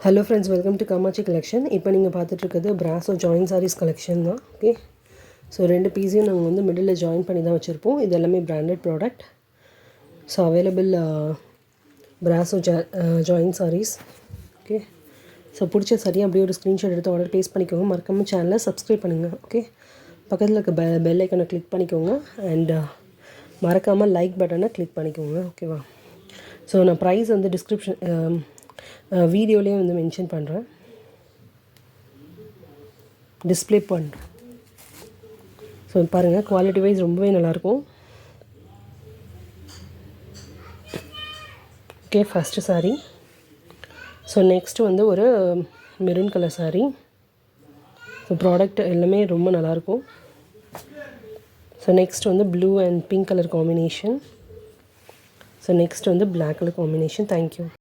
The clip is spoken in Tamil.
Hello friends, welcome to Kamatchi collection. இப்போ நீங்கள் பார்த்துட்ருக்கிறது பிராஸோ ஜாயின் சாரீஸ் கலெக்ஷன் தான். ஓகே, ஸோ 2 பீஸையும் நாங்கள் வந்து மிடில் ஜாயின் பண்ணி தான் வச்சுருப்போம். இது எல்லாமே பிராண்டட் ப்ராடக்ட். ஸோ அவைலபிள் பிராஸோ ஜாயின் சாரீஸ். ஓகே, ஸோ பிடிச்ச சரியாக அப்படியே ஒரு ஸ்க்ரீன்ஷாட் எடுத்து ஆர்டர் ப்ளேஸ் பண்ணிக்கோங்க. மறக்காமல் சேனலை சப்ஸ்கிரைப் பண்ணுங்கள். ஓகே, பக்கத்தில் இருக்க பெல் ஐக்கனை கிளிக் பண்ணிக்கோங்க. அண்ட் மறக்காமல் லைக் பட்டனை கிளிக் பண்ணிக்கோங்க. ஓகேவா? ஸோ நான் ப்ரைஸ் வந்து டிஸ்கிரிப்ஷன் வீடியோலேயே வந்து மென்ஷன் பண்ணுறேன், டிஸ்பிளே பண்ணுறேன். ஸோ பாருங்கள், குவாலிட்டி வைஸ் ரொம்பவே நல்லாயிருக்கும். Okay, first sari. So next வந்து ஒரு maroon colour sari. So product எல்லாமே ரொம்ப நல்லாயிருக்கும். ஸோ நெக்ஸ்ட் வந்து blue and pink colour combination. So next வந்து பிளாக் கலர் காம்பினேஷன். தேங்க்யூ.